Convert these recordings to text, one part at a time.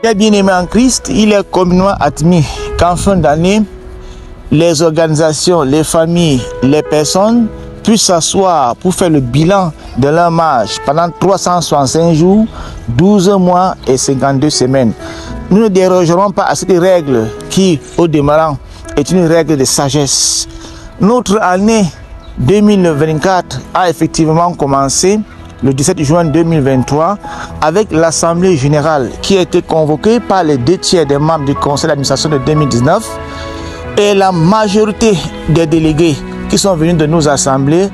Mes bien-aimés en Christ, il est communément admis qu'en fin d'année, les organisations, les familles, les personnes puissent s'asseoir pour faire le bilan de leur marche pendant 365 jours, 12 mois et 52 semaines. Nous ne dérogerons pas à cette règle qui, au demeurant, est une règle de sagesse. Notre année 2024 a effectivement commencé le 17 juin 2023 avec l'Assemblée générale qui a été convoquée par les 2/3 des membres du conseil d'administration de 2019 et la majorité des délégués qui sont venus de nos assemblées.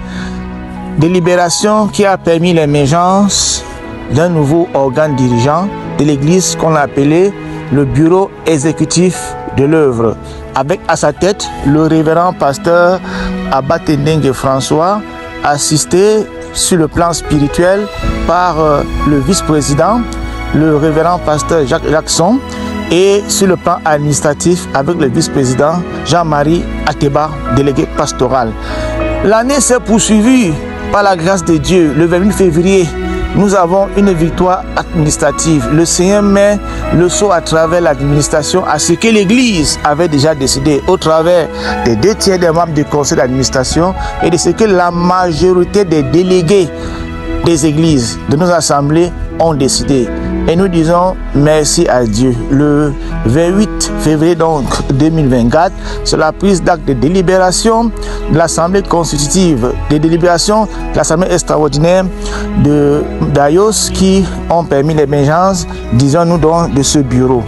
Délibération qui a permis l'émergence d'un nouveau organe dirigeant de l'Église qu'on a appelé le bureau exécutif de l'œuvre, avec à sa tête le révérend pasteur Abba Tendenge François, assisté sur le plan spirituel par le vice-président, le révérend pasteur Jacques Jackson, et sur le plan administratif avec le vice-président Jean-Marie Ateba, délégué pastoral. L'année s'est poursuivie par la grâce de Dieu. Le 28 février, nous avons une victoire administrative. Le Seigneur met le sceau à travers l'administration à ce que l'Église avait déjà décidé au travers des 2/3 des membres du conseil d'administration et de ce que la majorité des délégués des églises de nos assemblées ont décidé. Et nous disons merci à Dieu. Le 28 février donc 2024, c'est la prise d'acte de délibération de l'Assemblée constitutive, des délibérations de l'Assemblée extraordinaire d'Ayos qui ont permis l'émergence, disons-nous donc, de ce bureau.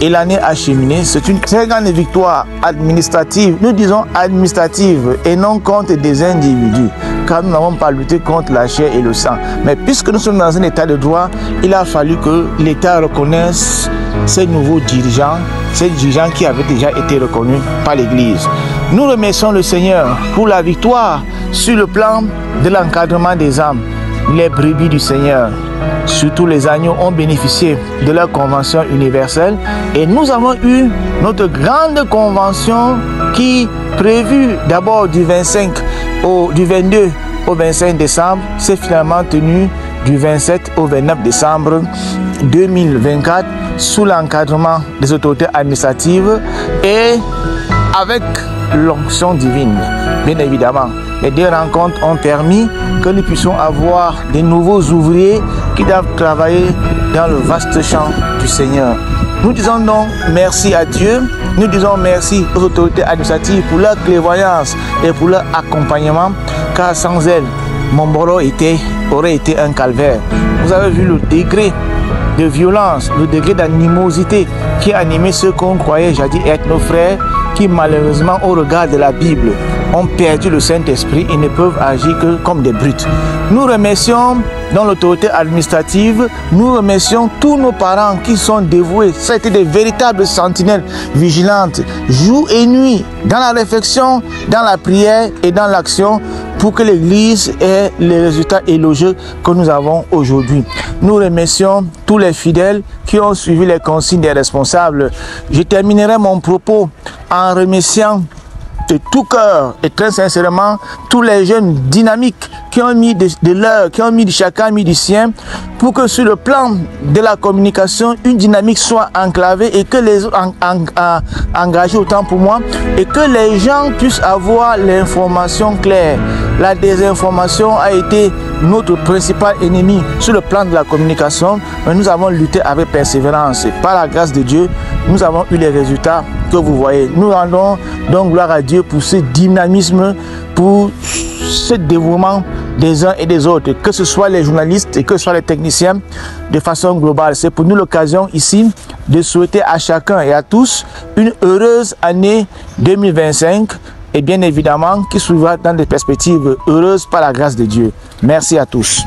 Et l'année a cheminé. C'est une très grande victoire administrative. Nous disons administrative et non contre des individus, car nous n'avons pas lutté contre la chair et le sang. Mais puisque nous sommes dans un état de droit, il a fallu que l'État reconnaisse ces nouveaux dirigeants, ces dirigeants qui avaient déjà été reconnus par l'Église. Nous remercions le Seigneur pour la victoire sur le plan de l'encadrement des âmes. Les brebis du Seigneur, surtout les agneaux, ont bénéficié de leur convention universelle et nous avons eu notre grande convention qui, prévue d'abord du 22 au 25 décembre, s'est finalement tenue du 27 au 29 décembre 2024 sous l'encadrement des autorités administratives et avec l'onction divine, bien évidemment. Les deux rencontres ont permis que nous puissions avoir des nouveaux ouvriers qui doivent travailler dans le vaste champ du Seigneur. Nous disons donc merci à Dieu, nous disons merci aux autorités administratives pour leur clairvoyance et pour leur accompagnement, car sans elles, Momboro aurait été un calvaire. Vous avez vu le degré de violence, le degré d'animosité qui animait ceux qu'on croyait jadis être nos frères, qui malheureusement au regard de la Bible ont perdu le Saint-Esprit et ne peuvent agir que comme des brutes. Nous remercions dans l'autorité administrative, nous remercions tous nos parents qui sont dévoués. Ça a été des véritables sentinelles vigilantes, jour et nuit, dans la réflexion, dans la prière et dans l'action, pour que l'Église ait les résultats élogieux que nous avons aujourd'hui. Nous remercions tous les fidèles qui ont suivi les consignes des responsables. Je terminerai mon propos en remerciant de tout cœur et très sincèrement tous les jeunes dynamiques qui ont mis de leur, qui ont mis chacun mis du sien pour que sur le plan de la communication, une dynamique soit enclavée et que les engagés autant pour moi et que les gens puissent avoir l'information claire. La désinformation a été notre principal ennemi sur le plan de la communication, mais nous avons lutté avec persévérance. Et par la grâce de Dieu, nous avons eu les résultats que vous voyez. Nous rendons donc gloire à Dieu pour ce dynamisme, pour ce dévouement des uns et des autres, que ce soit les journalistes et que ce soit les techniciens de façon globale. C'est pour nous l'occasion ici de souhaiter à chacun et à tous une heureuse année 2025 et bien évidemment qui s'ouvrira dans des perspectives heureuses par la grâce de Dieu. Merci à tous.